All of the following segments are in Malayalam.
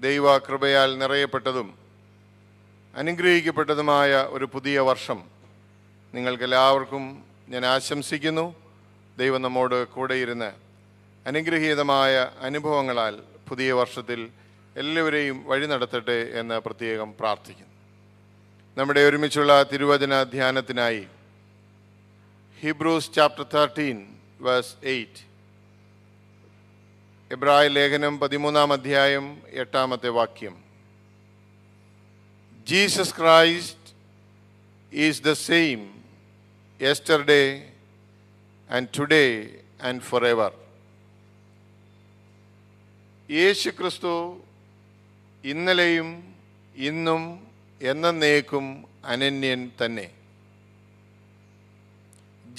ദൈവകൃപയാൽ നിറയപ്പെട്ടതും അനുഗ്രഹിക്കപ്പെട്ടതുമായ ഒരു പുതിയ വർഷം നിങ്ങൾക്കെല്ലാവർക്കും ഞാൻ ആശംസിക്കുന്നു. ദൈവം നമ്മോട് കൂടെയിരുന്ന് അനുഗ്രഹീതമായ അനുഭവങ്ങളാൽ പുതിയ വർഷത്തിൽ എല്ലാവരെയും വഴി നടത്തട്ടെ എന്ന് പ്രത്യേകം പ്രാർത്ഥിക്കുന്നു. നമ്മുടെ ഒരുമിച്ചുള്ള തിരുവചന ധ്യാനത്തിനായി ഹീബ്രൂസ് ചാപ്റ്റർ 13 വേഴ്സ് 8, എബ്രായ ലേഖനം 13 അധ്യായം 8 വാക്യം. Jesus Christ is the same yesterday and today and forever. യേശു ക്രിസ്തു ഇന്നലെയും ഇന്നും എന്നേക്കും അനന്യൻ തന്നെ.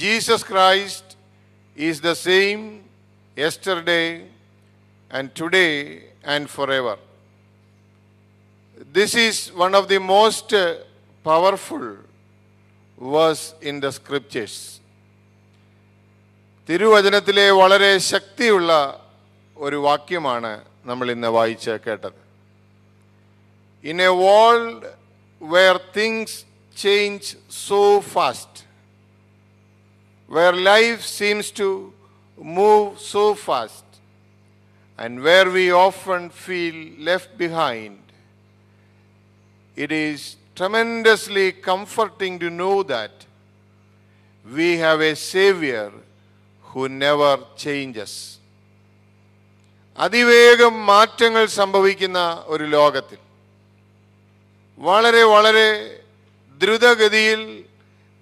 Jesus Christ is the same yesterday and today and forever. This is one of the most powerful verse in the scriptures. തിരുവചനത്തിലെ വളരെ ശക്തിയുള്ള ഒരു വാക്യമാണ് നമ്മൾ ഇന്ന് വായിച്ച് കേട്ടത്. In a world where things change so fast, where life seems to move so fast, and where we often feel left behind, it is tremendously comforting to know that we have a Savior who never changes. അതിവേഗം മാറ്റങ്ങൾ സംഭവിക്കുന്ന ഒരു ലോകത്തിൽ, വളരെ വളരെ ദ്രുതഗതിയിൽ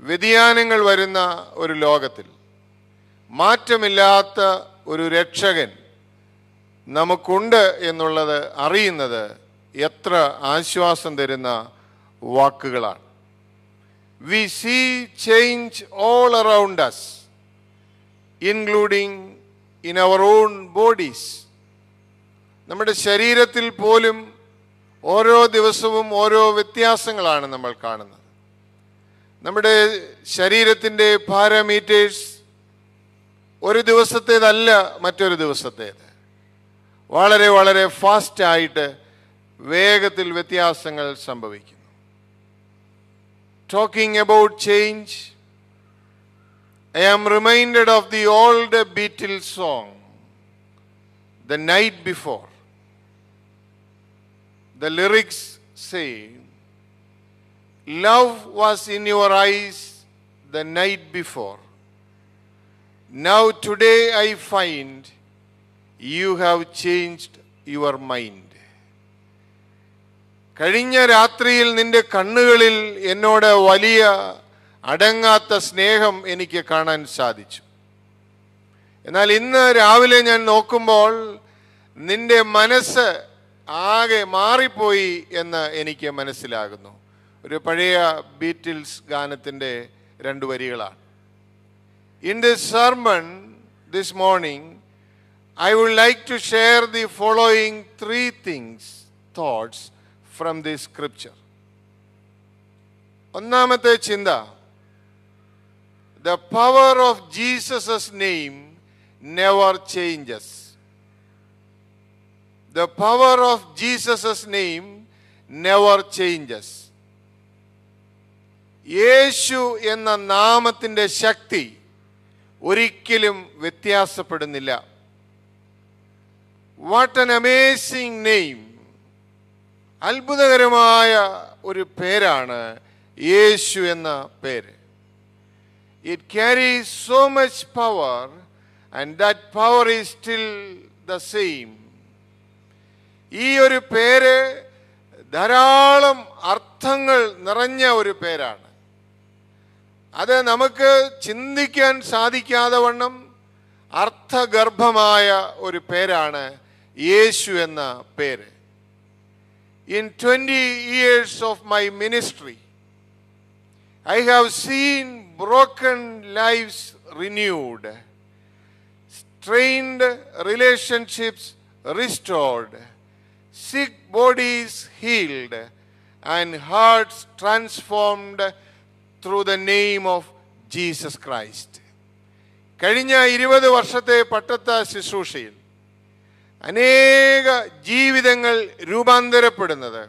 വ്യതിയാനങ്ങൾ വരുന്ന ഒരു ലോകത്തിൽ മാറ്റമില്ലാത്ത ഒരു രക്ഷകൻ നമുക്കുണ്ട് എന്നുള്ളത് അറിയുന്നത് എത്ര ആശ്വാസം തരുന്ന വാക്കുകളാണ്. We see change all around us, including in our own bodies. നമ്മുടെ ശരീരത്തിൽ പോലും ഓരോ ദിവസവും ഓരോ വ്യത്യാസങ്ങളാണ് നമ്മൾ കാണുന്നത്. നമ്മുടെ ശരീരത്തിൻ്റെ പാരാമീറ്റേഴ്സ് ഒരു ദിവസത്തേതല്ല മറ്റൊരു ദിവസത്തേത്. വളരെ വളരെ ഫാസ്റ്റായിട്ട് വേഗത്തിൽ വ്യത്യാസങ്ങൾ സംഭവിക്കുന്നു. Talking about change, I am reminded of the old Beatle song the night before. The lyrics say, love was in your eyes the night before. Now today I find you have changed your mind. കഴിഞ്ഞ രാത്രിയിൽ നിന്റെ കണ്ണുകളിൽ എന്നോട് വലിയ അടങ്ങാത്ത സ്നേഹം എനിക്ക് കാണാൻ സാധിച്ചു. എന്നാൽ ഇന്ന് രാവിലെ ഞാൻ നോക്കുമ്പോൾ നിന്റെ മനസ്സ് ആകെ മാറിപ്പോയി എന്ന് എനിക്ക് മനസ്സിലാകുന്നു. ഒരു പഴയ ബീറ്റിൽസ് ഗാനത്തിൻ്റെ 2 വരികളാണ്. In this sermon this morning, I would like to share the following 3 thoughts from this scripture. ഒന്നാമത്തെ ചിന്ത, the power of Jesus' name never changes. The power of Jesus' name never changes. യേശു എന്ന നാമത്തിൻ്റെ ശക്തി ഒരിക്കലും വ്യത്യാസപ്പെടുന്നില്ല. What an amazing name! അത്ഭുതകരമായ ഒരു പേരാണ് യേശു എന്ന പേര്. It carries so much power, and that power is still the same. ഈ ഒരു പേര് ധാരാളം അർത്ഥങ്ങൾ നിറഞ്ഞ ഒരു പേരാണ്. അത് നമുക്ക് ചിന്തിക്കാൻ സാധിക്കാതെ വണ്ണം അർത്ഥഗർഭമായ ഒരു പേരാണ് യേശു എന്ന പേര്. In 20 years of my ministry, I have seen broken lives renewed, strained relationships restored, sick bodies healed, and hearts transformed through the name of Jesus Christ. കഴിഞ്ഞ 20 വർഷത്തെ പട്ടത്ത ശുശ്രൂഷയിൽ അനേക ജീവിതങ്ങൾ രൂപാന്തരപ്പെടുന്നത്,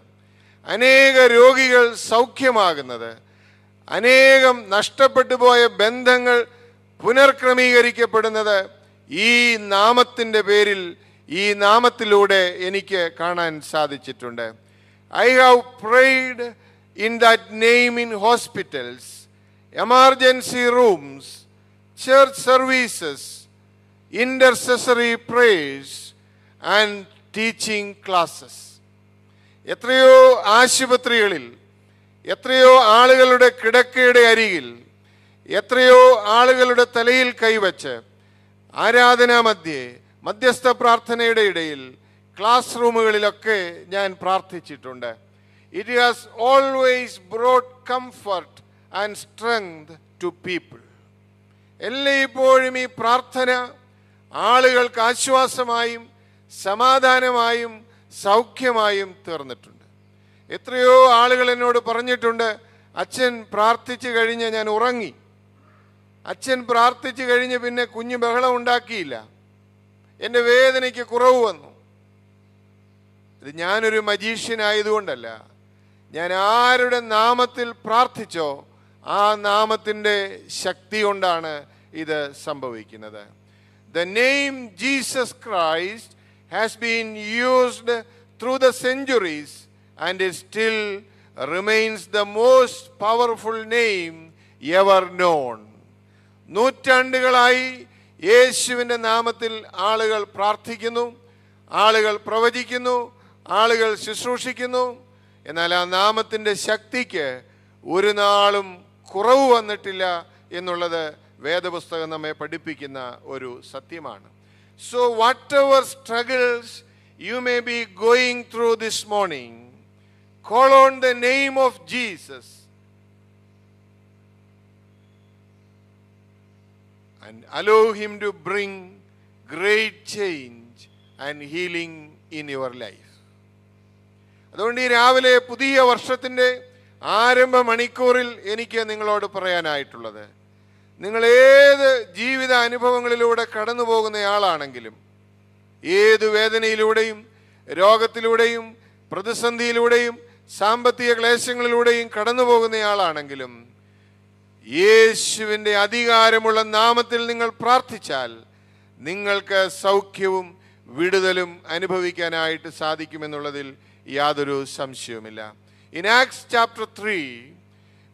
അനേക രോഗികൾ സൗഖ്യമാകുന്നത്, അനേകം നഷ്ടപ്പെട്ടു പോയ ബന്ധങ്ങൾ പുനർക്രമീകരിക്കപ്പെടുന്നത് ഈ നാമത്തിൻ്റെ പേരിൽ, ഈ നാമത്തിലൂടെ എനിക്ക് കാണാൻ സാധിച്ചിട്ടുണ്ട്. I have prayed in that name in hospitals, emergency rooms, church services, intercessory prayers and teaching classes. എത്രയോ ആശുപത്രികളിൽ, എത്രയോ ആളുകളുടെ കിടക്കയുടെ അരികിൽ, എത്രയോ ആളുകളുടെ തലയിൽ കൈവച്ച് ആരാധനാ മധ്യേ, മധ്യസ്ഥ പ്രാർത്ഥനയുടെ ഇടയിൽ, ക്ലാസ് റൂമുകളിലൊക്കെ ഞാൻ പ്രാർത്ഥിച്ചിട്ടുണ്ട്. It has always brought comfort and strength to people. എല്ലായ്പ്പോഴും ഈ പ്രാർത്ഥന ആളുകൾക്ക് ആശ്വാസമായും സമാധാനമായും സൗഖ്യമായും തീർന്നിട്ടുണ്ട്. എത്രയോ ആളുകൾ എന്നോട് പറഞ്ഞിട്ടുണ്ട്, അച്ഛൻ പ്രാർത്ഥിച്ചു കഴിഞ്ഞ് ഞാൻ ഉറങ്ങി, അച്ഛൻ പ്രാർത്ഥിച്ചു കഴിഞ്ഞ് പിന്നെ കുഞ്ഞ് ബഹളം ഉണ്ടാക്കിയില്ല, എൻ്റെ വേദനയ്ക്ക് കുറവ് വന്നു. ഇത് ഞാനൊരു മജീഷ്യനായതുകൊണ്ടല്ല, ഞാൻ ആരുടെ നാമത്തിൽ പ്രാർത്ഥിച്ചോ ആ നാമത്തിൻ്റെ ശക്തി കൊണ്ടാണ് ഇത് സംഭവിക്കുന്നത്. The name Jesus Christ has been used through the centuries and it still remains the most powerful name ever known. നൂറ്റാണ്ടുകളായി യേശുവിൻ്റെ നാമത്തിൽ ആളുകൾ പ്രാർത്ഥിക്കുന്നു, ആളുകൾ പ്രവചിക്കുന്നു, ആളുകൾ ശുശ്രൂഷിക്കുന്നു. എന്നാൽ ആ നാമത്തിൻ്റെ ശക്തിക്ക് ഒരു നാളും കുറവ് വന്നിട്ടില്ല എന്നുള്ളത് വേദപുസ്തകം നമ്മെ പഠിപ്പിക്കുന്ന ഒരു സത്യമാണ്. So whatever struggles you may be going through this morning, call on the name of Jesus and allow him to bring great change and healing in your life. അതുകൊണ്ട് ഈ രാവിലെ പുതിയ വർഷത്തിൻ്റെ ആരംഭ മണിക്കൂറിൽ എനിക്ക് നിങ്ങളോട് പറയാനായിട്ടുള്ളത്, നിങ്ങൾ ഏത് ജീവിത അനുഭവങ്ങളിലൂടെ കടന്നു പോകുന്നയാളാണെങ്കിലും, ഏത് വേദനയിലൂടെയും രോഗത്തിലൂടെയും പ്രതിസന്ധിയിലൂടെയും സാമ്പത്തിക ക്ലേശങ്ങളിലൂടെയും കടന്നു പോകുന്നയാളാണെങ്കിലും, യേശുവിൻ്റെ അധികാരമുള്ള നാമത്തിൽ നിങ്ങൾ പ്രാർത്ഥിച്ചാൽ നിങ്ങൾക്ക് സൗഖ്യവും വിടുതലും അനുഭവിക്കാനായിട്ട് സാധിക്കുമെന്നുള്ളതിൽ യാതൊരു സംശയവുമില്ല. In Acts chapter 3,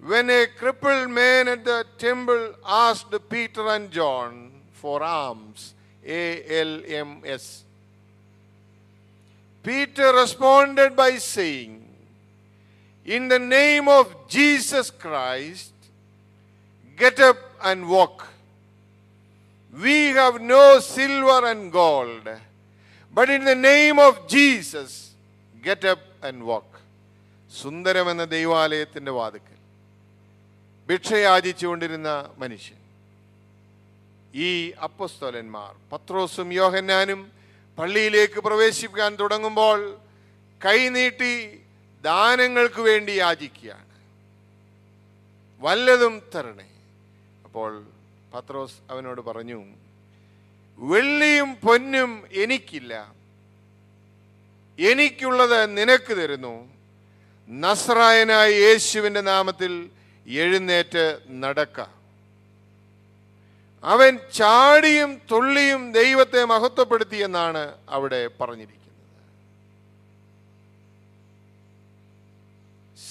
when a crippled man at the temple asked Peter and John for alms, ALMS, Peter responded by saying, "In the name of Jesus Christ, get up and walk. We have no silver and gold, but in the name of Jesus, get up and walk." സുന്ദരമെന്ന ദൈവാലയത്തിൻ്റെ വാതിക്കൽ ഭിക്ഷയാചിച്ചുകൊണ്ടിരുന്ന മനുഷ്യൻ, ഈ അപ്പോസ്തലന്മാർ പത്രോസും യോഹന്നാനും പള്ളിയിലേക്ക് പ്രവേശിക്കാൻ തുടങ്ങുമ്പോൾ കൈനീട്ടി ദാനങ്ങൾക്ക് വേണ്ടി യാചിക്കുകയാണ്, വല്ലതും തരണേ. അപ്പോൾ പത്രോസ് അവനോട് പറഞ്ഞു, വെള്ളിയും പൊന്നും എനിക്കില്ല, എനിക്കുള്ളത് നിനക്ക് തരുന്നു. നസ്രായനായ യേശുവിൻ്റെ നാമത്തിൽ എഴുന്നേറ്റ് നടക്ക. അവൻ ചാടിയും തുള്ളിയും ദൈവത്തെ മഹത്വപ്പെടുത്തിയെന്നാണ് അവിടെ പറഞ്ഞിരിക്കുന്നത്.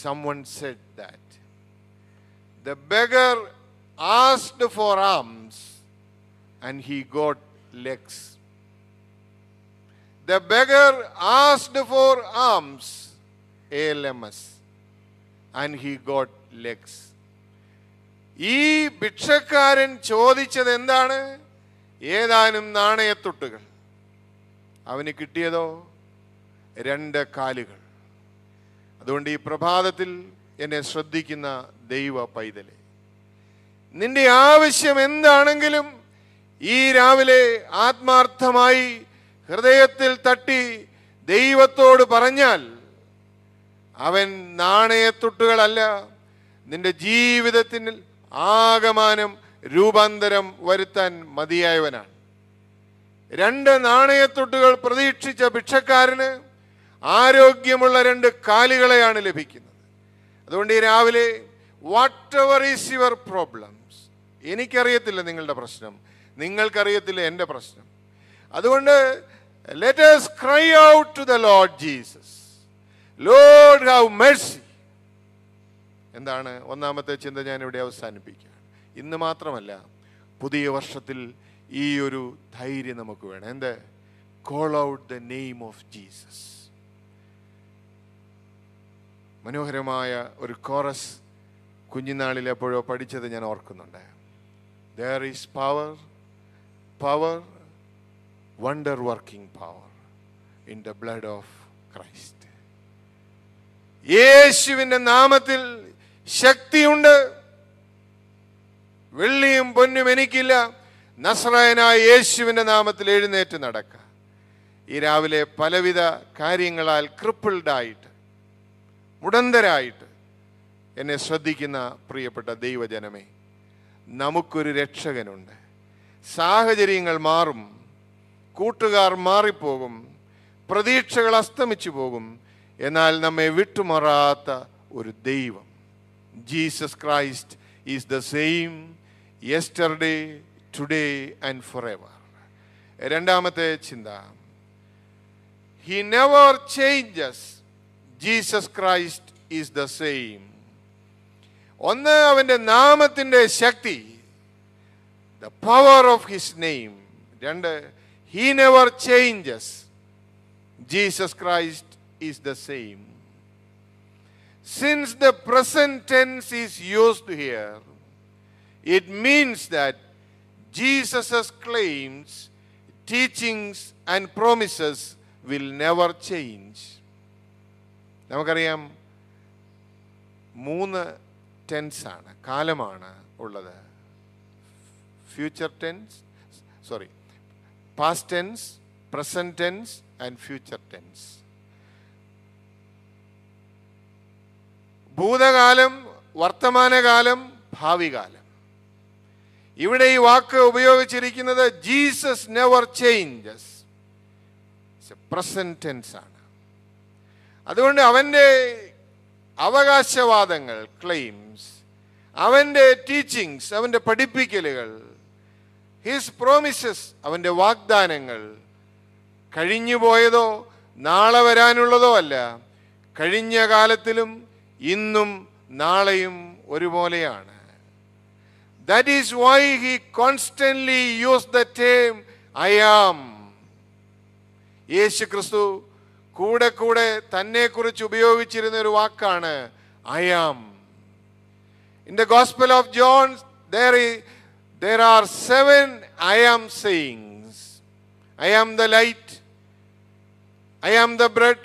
Someone said that the beggar asked for alms and he got legs. The beggar asked for alms, ALMS, and he got legs. ഈ ഭിക്ഷക്കാരൻ ചോദിച്ചത് എന്താണ്? ഏതാനും നാണയത്തുട്ടുകൾ. അവന് കിട്ടിയതോ 2 കാലുകൾ. അതുകൊണ്ട് ഈ പ്രഭാതത്തിൽ എന്നെ ശ്രദ്ധിക്കുന്ന ദൈവ പൈതലെ, നിന്റെ ആവശ്യം എന്താണെങ്കിലും ഈ രാവിലെ ആത്മാർത്ഥമായി ഹൃദയത്തിൽ തട്ടി ദൈവത്തോട് പറഞ്ഞാൽ അവൻ നാണയത്തുട്ടുകളല്ല, നിന്റെ ജീവിതത്തിൽ ആകമാനം രൂപാന്തരം വരുത്താൻ മതിയായവനാണ്. 2 നാണയത്തുട്ടുകൾ പ്രതീക്ഷിച്ച ഭിക്ഷക്കാരന് ആരോഗ്യമുള്ള 2 കാലുകളെയാണ് ലഭിക്കുന്നത്. അതുകൊണ്ട് ഈ രാവിലെ what ever is your problems, എനിക്കറിയത്തില്ല നിങ്ങളുടെ പ്രശ്നം, നിങ്ങൾക്കറിയത്തില്ല എൻ്റെ പ്രശ്നം. അതുകൊണ്ട് let us cry out to the Lord Jesus, Lord have mercy. എന്താണ് ഒന്നാമത്തെ ചിന്ത? ഞാൻ ഇവിടെ അവസാനിപ്പിക്കുകയാണ്. ഇന്ന് മാത്രമല്ല, പുതിയ വർഷത്തിൽ ഈ ഒരു ധൈര്യം നമുക്ക് വേണം. എന്ത്? Call out the name of Jesus. മനോഹരമായ ഒരു കോറസ് കുഞ്ഞുനാളിൽ എപ്പോഴോ പഠിച്ചത് ഞാൻ ഓർക്കുന്നുണ്ട്. There is power, power, wonder working power in the blood of Christ. യേശുവിൻ്റെ നാമത്തിൽ ശക്തിയുണ്ട്. വെള്ളിയും പൊന്നും എനിക്കില്ല, നസ്രായനായ യേശുവിൻ്റെ നാമത്തിൽ എഴുന്നേറ്റ് നടക്കുക. ഈ രാവിലെ പലവിധ കാര്യങ്ങളാൽ ക്രിപ്പിൾഡായിട്ട്, മുടന്തരായിട്ട് എന്നെ ശ്രദ്ധിക്കുന്ന പ്രിയപ്പെട്ട ദൈവജനമേ, നമുക്കൊരു രക്ഷകനുണ്ട്. സാഹചര്യങ്ങൾ മാറും, കൂട്ടുകാർ മാറിപ്പോകും, പ്രതീക്ഷകൾ അസ്തമിച്ചു പോകും, എന്നാൽ നമ്മെ വിട്ടുമാറാത്ത ഒരു ദൈവം. Jesus Christ is the same yesterday, today and forever. രണ്ടാമത്തെ ചിന്ത, he never changes. Jesus Christ is the same. ഒന്ന്, അവൻ്റെ നാമത്തിൻ്റെ ശക്തി, the power of his name. 2, he never changes. Jesus Christ is the same. Since the present tense is used here, it means that Jesus' claims, teachings and promises will never change. നമുക്കറിയാം 3 ടെൻസാണ്, കാലമാണ് ഉള്ളത്. Future tense, past tense, present tense and future tense. ഭൂതകാലം, വർത്തമാനകാലം, ഭാവികാലം. ഇവിടെ ഈ വാക്ക് ഉപയോഗിച്ചിരിക്കുന്നത് Jesus never changes, present tense ആണ്. അതുകൊണ്ട് അവൻ്റെ അവകാശവാദങ്ങൾ, ക്ലെയിംസ്, അവൻ്റെ ടീച്ചിങ്സ്, അവൻ്റെ പഠിപ്പിക്കലുകൾ, ഹിസ് പ്രോമിസസ്, അവൻ്റെ വാഗ്ദാനങ്ങൾ കഴിഞ്ഞു പോയതോ നാളെ വരാനുള്ളതോ അല്ല. കഴിഞ്ഞ കാലത്തിലും ഇന്നും നാളെയും ഒരുപോലെയാണ്. That is why he constantly used the term I am. യേശു ക്രിസ്തു കൂടെ കൂടെ തന്നെക്കുറിച്ച് ഉപയോഗിച്ചിരുന്ന ഒരു വാക്കാണ് I am. In the Gospel of John, there are 7 I am sayings. I am the light, I am the bread,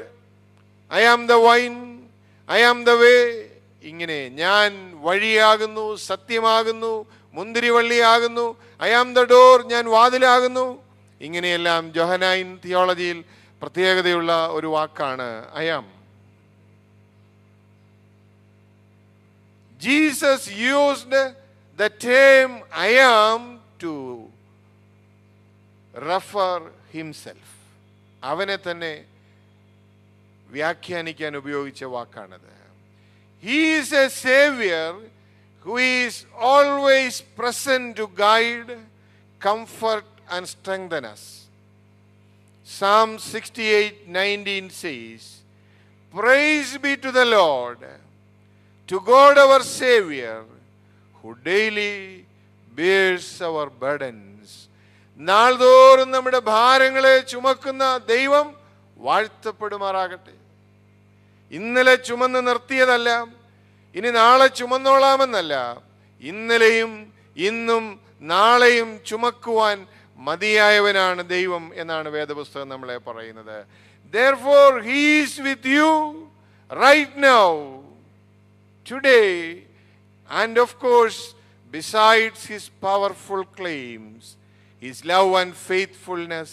I am the wine, I am the way. ഇങ്ങനെ ഞാൻ വഴിയാകുന്നു, സത്യമാകുന്നു, മുന്തിരിവള്ളിയാകുന്നു, I am the door, ഞാൻ വാതിലാകുന്നു. ഇങ്ങനെയെല്ലാം ജോഹനൈൻ തിയോളജിയിൽ പ്രത്യേകതയുള്ള ഒരു വാക്കാണ് I am. Jesus used the term I am to refer himself. അവനെ തന്നെ വ്യാഖ്യാനിക്കാൻ ഉപയോഗിച്ച വാക്കാണത്. He is a savior who is always present to guide, comfort and strengthen us. Psalm 68:19 says, praise be to the Lord, to God our Savior, who daily bears our burdens. നാൾതോറും നമ്മുടെ ഭാരങ്ങളെ ചുമക്കുന്ന ദൈവം വാഴ്ത്തപ്പെടുമാറാകട്ടെ. ഇന്നലെ ചുമന്ന് നിർത്തിയതല്ല, ഇനി നാളെ ചുമന്നോളാമെന്നല്ല, ഇന്നലെയും ഇന്നും നാളെയും ചുമക്കുവാൻ മതിയായവനാണ് ദൈവം എന്നാണ് വേദപുസ്തകം നമ്മളെ പറയുന്നത്. Therefore he is with you right now, today, and of course, besides his powerful claims, his love and faithfulness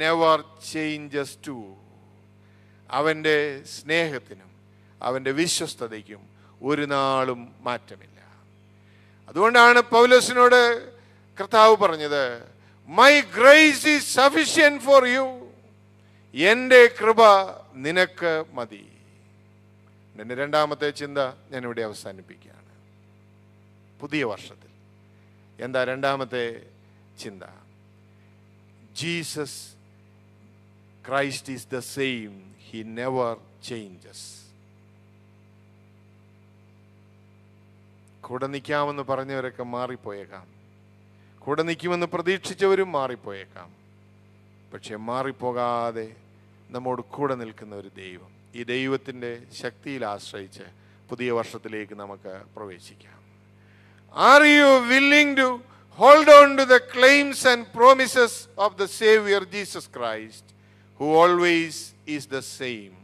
never changes too. അവൻ്റെ സ്നേഹത്തിനും അവൻ്റെ വിശ്വസ്തതയ്ക്കും ഒരു നാളും മാറ്റമില്ല. അതുകൊണ്ടാണ് പൗലോസിനോട് കർത്താവ് പറഞ്ഞത്, my grace is sufficient for you. എൻ്റെ കൃപ നിനക്ക് മതി. എൻ്റെ രണ്ടാമത്തെ ചിന്ത ഞാനിവിടെ അവസാനിപ്പിക്കുകയാണ്. പുതിയ വർഷത്തിൽ എന്താ രണ്ടാമത്തെ ചിന്ത? Jesus Christ is the same, he never changes. കൂടെ നിൽക്കാമെന്ന് പറഞ്ഞവരൊക്കെ മാറിപ്പോയേക്കാം, കൂടെ നിൽക്കുമെന്ന് പ്രതീക്ഷിച്ചവരും മാറിപ്പോയേക്കാം. പക്ഷെ മാറിപ്പോകാതെ നമ്മോട് കൂടെ നിൽക്കുന്ന ഒരു ദൈവം, ഈ ദൈവത്തിൻ്റെ ശക്തിയിൽ ആശ്രയിച്ച് പുതിയ വർഷത്തിലേക്ക് നമുക്ക് പ്രവേശിക്കാം. Are you willing to hold on to the claims and promises of the Savior Jesus Christ, who always is the same?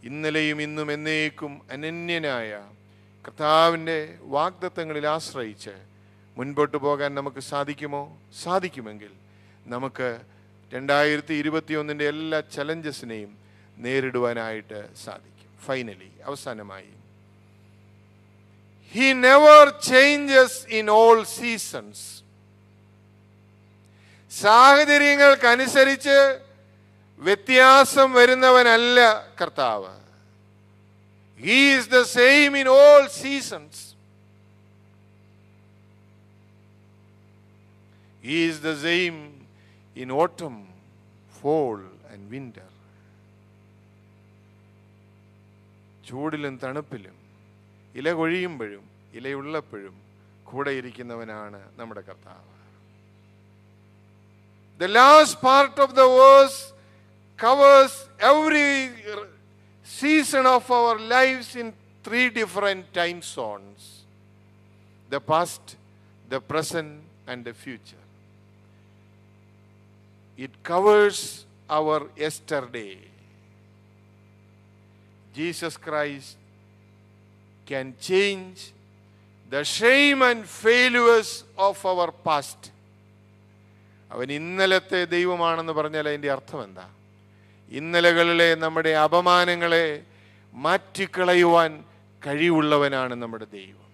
ഇന്നലെയും ഇന്നും എന്നേക്കും അനന്യനായ കർത്താവിൻ്റെ വാഗ്ദത്തങ്ങളിൽ ആശ്രയിച്ച് മുൻപോട്ട് പോകാൻ നമുക്ക് സാധിക്കുമോ? സാധിക്കുമെങ്കിൽ നമുക്ക് 2021 എല്ലാ ചലഞ്ചസിനെയും നേരിടുവാനായിട്ട് സാധിക്കും. ഫൈനലി, അവസാനമായി, He never changes in all seasons. സാഹചര്യങ്ങൾക്കനുസരിച്ച് വ്യത്യാസം വരുന്നവനല്ല കർത്താവ്. He is the same in all seasons. He is the same in autumn, fall and winter. ചൂടിലും തണുപ്പിലും, ഇല കൊഴിയുമ്പോഴും ഇലയുള്ളപ്പോഴും കൂടെ ഇരിക്കുന്നവനാണ് നമ്മുടെ കർത്താവ്. The last part of the verse covers every season of our lives in 3 different time zones: the past, the present and the future. It covers our yesterday. Jesus Christ can change the shame and failures of our past. അവൻ ഇന്നലത്തെ ദൈവമാണെന്ന് പറഞ്ഞാൽ അതിൻ്റെ അർത്ഥം എന്താ? ഇന്നലകളിലെ നമ്മുടെ അപമാനങ്ങളെ മാറ്റിക്കളയുവാൻ കഴിവുള്ളവനാണ് നമ്മുടെ ദൈവം.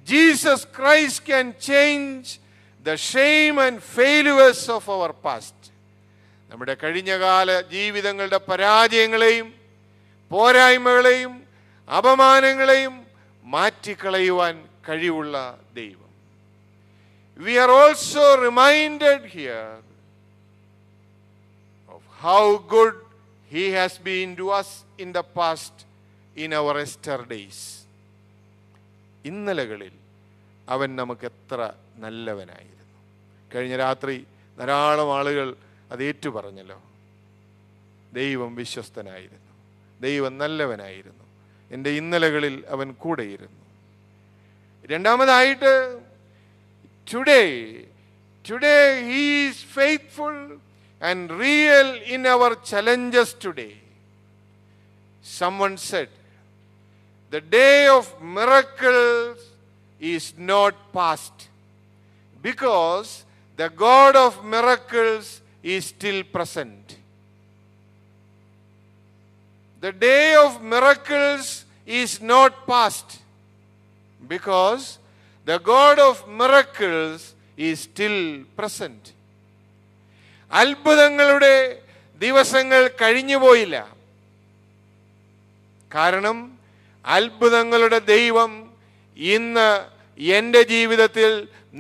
Jesus Christ can change the shame and failures of our past. നമ്മുടെ കഴിഞ്ഞകാല ജീവിതങ്ങളുടെ പരാജയങ്ങളെയും പോരായ്മകളെയും അപമാനങ്ങളെയും മാറ്റിക്കളയുവാൻ കഴിവുള്ള ദൈവം. We are also reminded here of how good He has been to us in the past, in our yesterdays. ഇന്നലകളിൽ അവൻ നമുക്ക് എത്ര നല്ലവനായിരുന്നു. കഴിഞ്ഞ രാത്രി ധാരാളം ആളുകൾ അത് ഏറ്റുപറഞ്ഞല്ലോ. ദൈവം വിശ്വസ്തനായിരുന്നു, ദൈവം നല്ലവനായിരുന്നു, എൻ്റെ ഇന്നലകളിൽ അവൻ കൂടെയിരുന്നു. രണ്ടാമതായിട്ട്, today he is faithful and real in our challenges today. Someone said, the day of miracles is not past, because the God of miracles is still present. The day of miracles is not past, because the God of miracles is still present. അത്ഭുതങ്ങളുടെ ദിവസങ്ങൾ കഴിഞ്ഞുപോയില്ല. കാരണം അത്ഭുതങ്ങളുടെ ദൈവം ഇന്ന് എൻ്റെ ജീവിതത്തിൽ,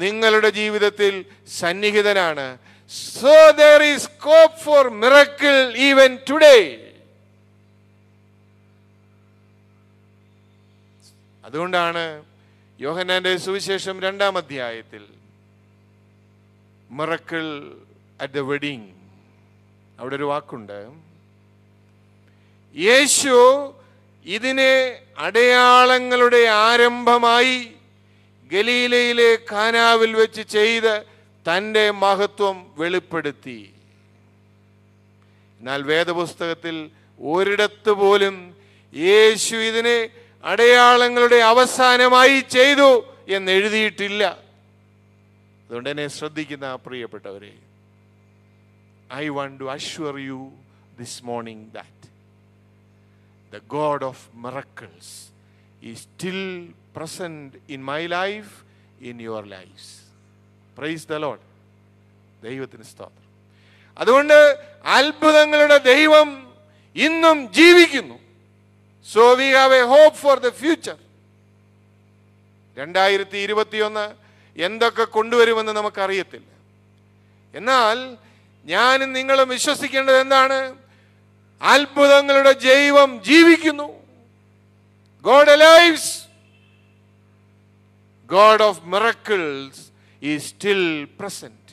നിങ്ങളുടെ ജീവിതത്തിൽ സന്നിഹിതനാണ്. So there is scope for miracle even today. അതുകൊണ്ടാണ് യോഹന്നാന്റെ സുവിശേഷം 2-ാം അധ്യായത്തിൽ മിറക്കിൾ അറ്റ് ദ വെഡിങ്, അവിടെ ഒരു വാക്കുണ്ട്, യേശു ഇതിനെ അടയാളങ്ങളുടെ ആരംഭമായി ഗലീലയിലെ കാനാവിൽ വെച്ച് ചെയ്ത് തൻ്റെ മഹത്വം വെളിപ്പെടുത്തി. എന്നാൽ വേദപുസ്തകത്തിൽ ഒരിടത്ത് പോലും യേശു ഇതിനെ അടയാളങ്ങളുടെ അവസാനമായി ചെയ്തു എന്ന് എഴുതിയിട്ടില്ല. അതുകൊണ്ട് എന്നെ ശ്രദ്ധിക്കുന്ന പ്രിയപ്പെട്ടവരെ, I want to assure you this morning that the God of miracles is still present in my life, in your lives. Praise the Lord. ദൈവത്തിന് സ്തോത്രം. അതുകൊണ്ട് അത്ഭുതങ്ങളുടെ ദൈവം ഇന്നും ജീവിക്കുന്നു. So we have a hope for the future. 2021 എന്തൊക്കെ കൊണ്ടുവരുമെന്ന് നമുക്കറിയത്തില്ല. എന്നാൽ ഞാനും നിങ്ങളും വിശ്വസിക്കേണ്ടത് എന്താണ്? അത്ഭുതങ്ങളുടെ ദൈവം ജീവിക്കുന്നു. God alives. God of miracles is still present.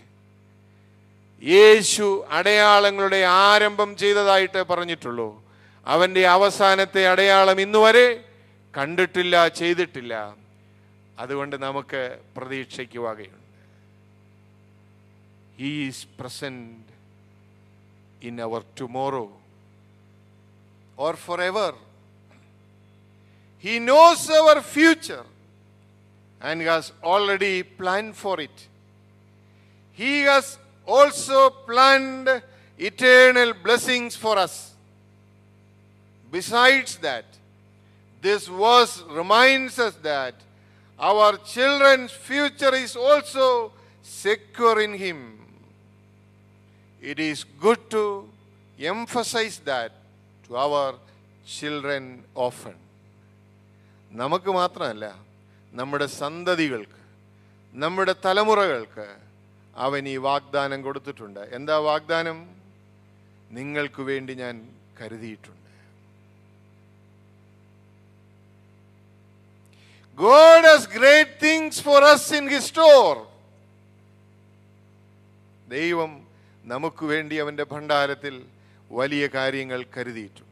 യേശു അടയാളങ്ങളുടെ ആരംഭം ചെയ്തതായിട്ട് പറഞ്ഞിട്ടുള്ളൂ. അവൻ്റെ അവസാനത്തെ അടയാളം ഇന്നുവരെ കണ്ടിട്ടില്ല, ചെയ്തിട്ടില്ല. അതുകൊണ്ട് നമുക്ക് പ്രതീക്ഷയ്ക്ക് വകയുണ്ട്. He is present in our tomorrow or forever. He knows our future and has already planned for it. He has also planned eternal blessings for us. Besides that, this verse reminds us that our children's future is also secure in Him. It is good to emphasize that to our children often. നമുക്ക് മാത്രമല്ല, നമ്മുടെ സന്തതികൾക്ക്, നമ്മുടെ തലമുറകൾക്ക് അവൻ ഈ വാഗ്ദാനം കൊടുത്തിട്ടുണ്ട്. എന്താ വാഗ്ദാനം? നിങ്ങൾക്ക് വേണ്ടി ഞാൻ കരുതിയിട്ടുണ്ട്. God has great things for us in His store. ദൈവം നമുക്ക് വേണ്ടി അവൻ്റെ ഭണ്ഡാരത്തിൽ വലിയ കാര്യങ്ങൾ കരുതിയിട്ടുണ്ട്.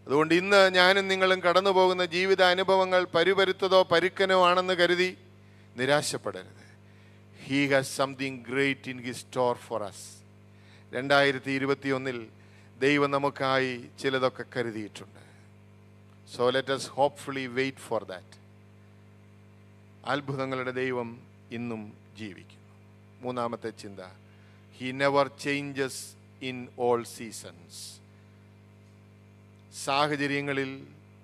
അതുകൊണ്ട് ഇന്ന് ഞാനും നിങ്ങളും കടന്നു പോകുന്ന ജീവിത അനുഭവങ്ങൾ പരുപരുത്തതോ പരുക്കനോ ആണെന്ന് കരുതി നിരാശപ്പെടരുത്. He has something great in His store for us. 2021 ദൈവം നമുക്കായി ചിലതൊക്കെ കരുതിയിട്ടുണ്ട്. So let us hopefully wait for that. അത്ഭുതങ്ങളുടെ ദൈവം ഇന്നും ജീവിക്കുന്നു. മൂന്നാമത്തെ ചിന്ത, He never changes in all seasons. സാഹചര്യങ്ങളിൽ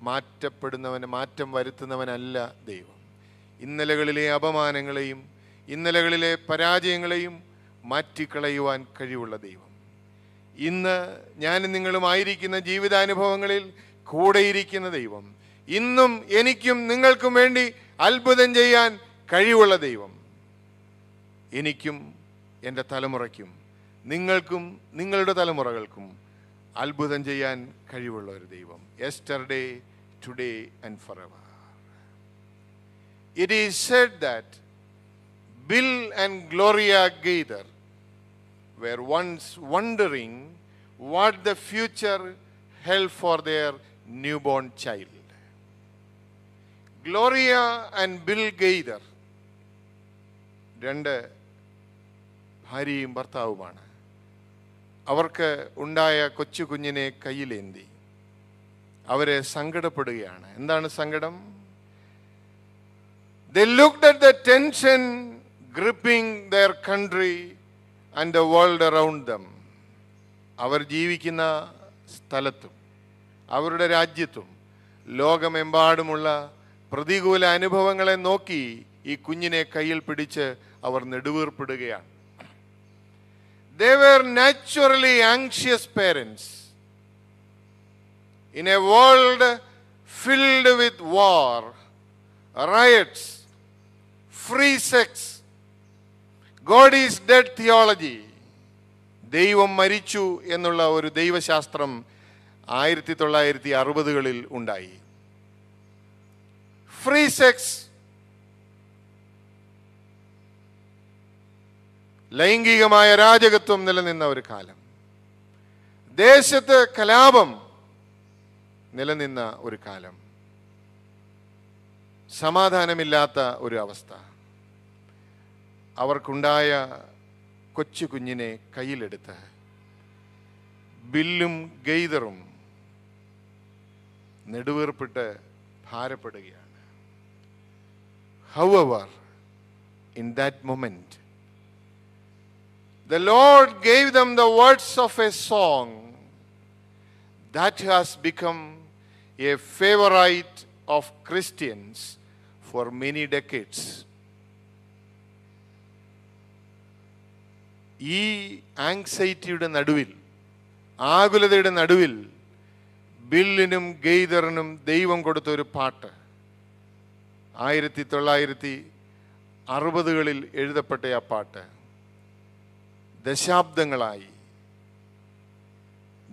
മാറ്റം വരുത്തുന്നവനല്ല ദൈവം. ഇന്നലകളിലെ അപമാനങ്ങളെയും ഇന്നലകളിലെ പരാജയങ്ങളെയും മാറ്റിക്കളയുവാൻ കഴിവുള്ള ദൈവം. ഇന്ന് ഞാനും നിങ്ങളുമായിരിക്കുന്ന ജീവിതാനുഭവങ്ങളിൽ കൂടെയിരിക്കുന്ന ദൈവം. ഇന്നും എനിക്കും നിങ്ങൾക്കും വേണ്ടി അത്ഭുതം ചെയ്യാൻ കഴിവുള്ള ദൈവം. എനിക്കും എൻ്റെ തലമുറയ്ക്കും നിങ്ങൾക്കും നിങ്ങളുടെ തലമുറകൾക്കും അത്ഭുതം ചെയ്യാൻ കഴിവുള്ള ഒരു ദൈവം. Yesterday, today and Forever. It is said that Bill and Gloria Gaither were once wondering what the future held for their newborn child. Gloria and Bill Gaither രണ്ട് ഭാര്യയും ഭർത്താവുമാണ്. അവർക്ക് ഉണ്ടായ കൊച്ചു കുഞ്ഞിനെ കയ്യിലേന്തി അവരെ സങ്കടപ്പെടുകയാണ്. എന്താണ് സങ്കടം? They looked at the tension gripping their country and the world around them. അവർ ജീവിക്കുന്ന സ്ഥലത്തും അവരുടെ രാജ്യത്തും ലോകമെമ്പാടുമുള്ള പ്രതികൂല അനുഭവങ്ങളെ നോക്കി ഈ കുഞ്ഞിനെ കയ്യിൽ പിടിച്ച് അവർ നെടുവീർപ്പിടുകയാണ്. They were naturally anxious parents. In a world filled with war, riots, free sex, God is dead theology, ദൈവം മരിച്ചു എന്നുള്ള ഒരു ദൈവശാസ്ത്രം 1960കളിൽ ഉണ്ടായി. ഫ്രീ സെക്സ്, ലൈംഗികമായ രാജകത്വം നിലനിന്ന ഒരു കാലം. ദേശത്ത് കലാപം നിലനിന്ന ഒരു കാലം. സമാധാനമില്ലാത്ത ഒരു അവസ്ഥ. അവർക്കുണ്ടായ കൊച്ചു കുഞ്ഞിനെ കയ്യിലെടുത്ത് ബില്ലും ഗെയ്തറും നെടുവീർപ്പിട്ട് ഭാരപ്പെടുകയാണ്. However, in that moment, the Lord gave them the words of a song that has become a favorite of Christians for many decades. ഈ ആങ്സൈറ്റിയുടെ നടുവിൽ, ആകുലതയുടെ നടുവിൽ ബില്ലിനും ഗെയ്ദറിനും ദൈവം കൊടുത്ത ഒരു പാട്ട് 1960കളിൽ എഴുതപ്പെട്ട ആ പാട്ട് ദശാബ്ദങ്ങളായി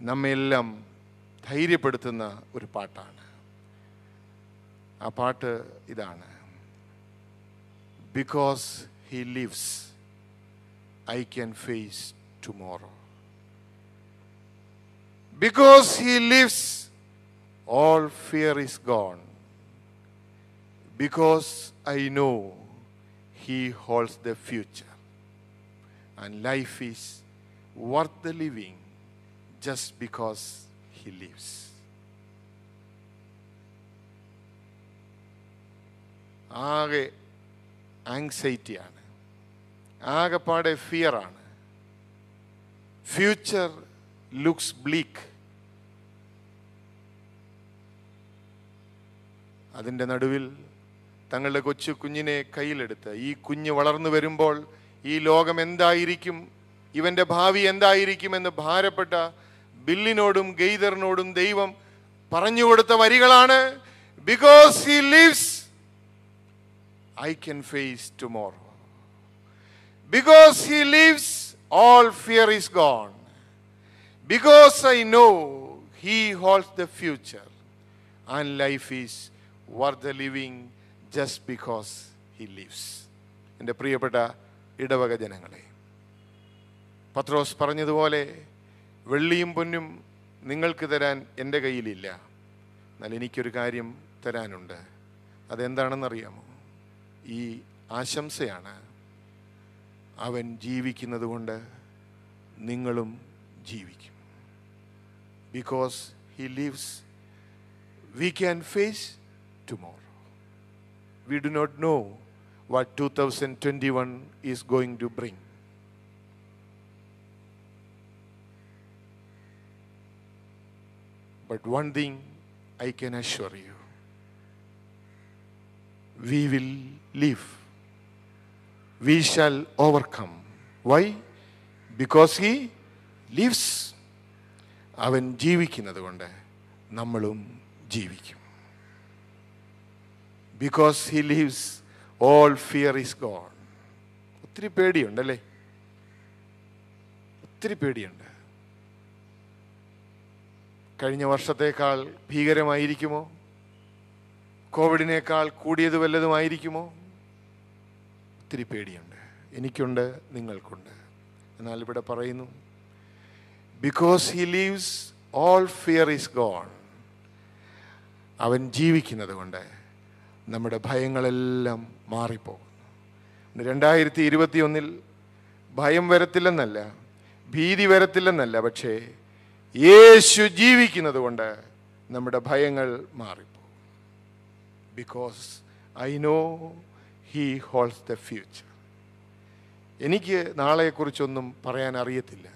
നമ്മെല്ലാം ധൈര്യപ്പെടുത്തുന്ന ഒരു പാട്ടാണ്. ആ പാട്ട് ഇതാണ്: because he lives I can face tomorrow. Because he lives, all fear is gone. Because I know he holds the future. And life is worth the living just because he lives. ആകെ ആങ്സൈറ്റിയാണ്, ആകെപ്പാടെ ഫിയറാണ്. Future looks ബ്ലീക്ക്. അതിൻ്റെ നടുവിൽ തങ്ങളുടെ കൊച്ചു കുഞ്ഞിനെ കയ്യിലെടുത്ത് ഈ കുഞ്ഞ് വളർന്നു വരുമ്പോൾ ഈ ലോകം എന്തായിരിക്കും, ഇവൻ്റെ ഭാവി എന്തായിരിക്കുമെന്ന് ഭാരപ്പെട്ട ബില്ലിനോടും ഗെയ്ദറിനോടും ദൈവം പറഞ്ഞുകൊടുത്ത വരികളാണ്: because he lives I can face tomorrow. Because he lives all fear is gone. Because I know he holds the future and life is worth the living just because he lives. എൻ്റെ പ്രിയപ്പെട്ട ഇടവക ജനങ്ങളെ, പത്രോസ് പറഞ്ഞതുപോലെ വെള്ളിയും പൊന്നും നിങ്ങൾക്ക് തരാൻ എൻ്റെ കയ്യിലില്ല, എന്നാൽ എനിക്കൊരു കാര്യം തരാനുണ്ട്. അതെന്താണെന്നറിയാമോ? ഈ ആശംസയാണ്: അവൻ ജീവിക്കുന്നത് കൊണ്ട് നിങ്ങളും ജീവിക്കും. Because he lives, we can face tomorrow. We do not know what 2021 is going to bring. But one thing I can assure you, we will live. We shall overcome. Why? Because he lives. അവൻ ജീവിക്കുന്നത് കൊണ്ട് നമ്മളും ജീവിക്കും. Because he lives all fear is gone. ഒത്തിരി പേടിയുണ്ടല്ലേ? ഒത്തിരി പേടിയുണ്ട്. കഴിഞ്ഞ വർഷത്തേക്കാൾ ഭീകരമായിരിക്കുമോ? കോവിഡിനേക്കാൾ കൂടിയത് വല്ലതുമായിരിക്കുമോ? ഒത്തിരി പേടിയുണ്ട്. എനിക്കുണ്ട്, നിങ്ങൾക്കുണ്ട്. എന്നാൽ ഇവിടെ പറയുന്നു, because he lives all fear is gone. അവൻ ജീവിക്കുന്നത് കൊണ്ട് നമ്മുടെ ഭയങ്ങളെല്ലാം മാറിപ്പോകുന്നു. 2021 ഭയം വരത്തില്ലെന്നല്ല, ഭീതി വരത്തില്ലെന്നല്ല, പക്ഷേ യേശു ജീവിക്കുന്നത് കൊണ്ട് നമ്മുടെ ഭയങ്ങൾ മാറിപ്പോകും. Because I know he holds the future. എനിക്ക് നാളെക്കുറിച്ചൊന്നും പറയാൻ അറിയത്തില്ല,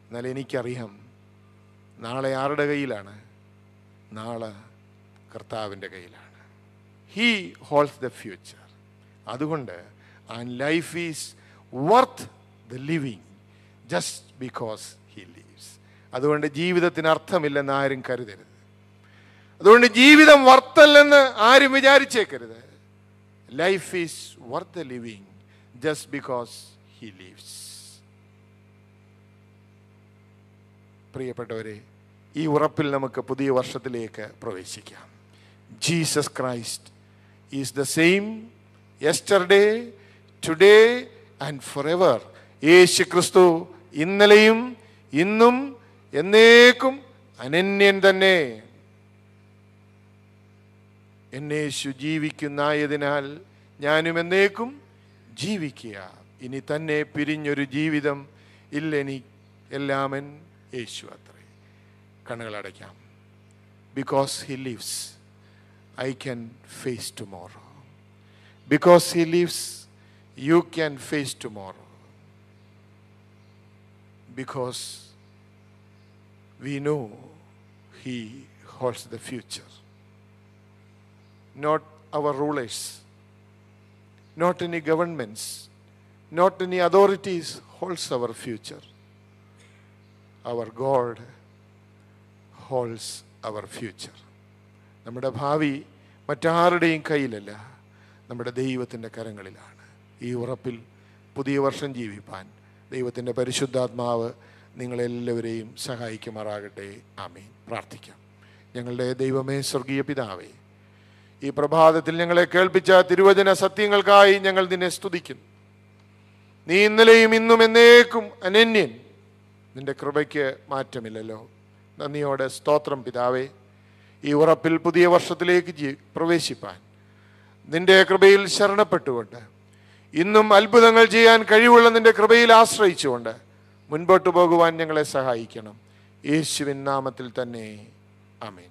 എന്നാൽ എനിക്കറിയാം നാളെ ആരുടെ കയ്യിലാണ്? നാളെ കർത്താവിൻ്റെ കയ്യിലാണ്. He holds the future. അതുകൊണ്ട് and life is worth the living just because he lives. അതുകൊണ്ട് ജീവിതത്തിന് അർത്ഥമില്ലെന്ന് ആരും കരുതരുത്. അതുകൊണ്ട് ജീവിതം വರ್ತല്ലെന്ന് ആരും വിചാരിച്ചേക്കരുത്. Life is worth the living just because he lives. പ്രിയപ്പെട്ടവരെ, ഈ ഉറപ്പിൽ നമുക്ക് പുതിയ വർഷത്തിലേക്ക് പ്രവേശിക്കാം. Jesus Christ is the same yesterday, today and forever. യേശു ക്രിസ്തു ഇന്നലെയും ഇന്നും എന്നേക്കും അനന്യൻ തന്നെ. എന്നേശു ജീവിക്കുന്നായതിനാൽ ഞാനും എന്നേക്കും ജീവിക്കുക. ഇനി തന്നെ പിരിഞ്ഞൊരു ജീവിതം ഇല്ലെനി, എല്ലാമൻ യേശു അത്രേ. കണ്ണുകളടയ്ക്കാം. Because he lives I can face tomorrow. Because he lives you can face tomorrow. Because we know he holds the future. Not our rulers, not any governments, not any authorities holds our future. Our God holds our future. നമ്മുടെ ഭാവി മറ്റാരുടെയും കയ്യിലല്ല, നമ്മുടെ ദൈവത്തിൻ്റെ കരങ്ങളിലാണ്. ഈ ഉറപ്പിൽ പുതിയ വർഷം ജീവിപ്പാൻ ദൈവത്തിൻ്റെ പരിശുദ്ധാത്മാവ് നിങ്ങളെല്ലാവരെയും സഹായിക്കുമാറാകട്ടെ. ആമേൻ. പ്രാർത്ഥിക്കാം. ഞങ്ങളുടെ ദൈവമേ, സ്വർഗീയ പിതാവേ, ഈ പ്രഭാതത്തിൽ ഞങ്ങളെ കേൾപ്പിച്ച തിരുവചന സത്യങ്ങൾക്കായി ഞങ്ങൾ നിന്നെ സ്തുതിക്കുന്നു. നീ ഇന്നലെയും ഇന്നും എന്നേക്കും അനന്യൻ. നിന്റെ കൃപയ്ക്ക് മാറ്റമില്ലല്ലോ. നന്ദിയോടെ സ്തോത്രം പിതാവേ. ഈ ഉറപ്പിൽ പുതിയ വർഷത്തിലേക്ക് പ്രവേശിപ്പാൻ നിന്റെ കൃപയിൽ ശരണപ്പെട്ടുകൊണ്ട്, ഇന്നും അത്ഭുതങ്ങൾ ചെയ്യാൻ കഴിവുള്ള നിന്റെ കൃപയിൽ ആശ്രയിച്ചുകൊണ്ട് മുൻപോട്ട് പോകുവാൻ ഞങ്ങളെ സഹായിക്കണം. യേശുവിൻ നാമത്തിൽ തന്നെ. ആമേൻ.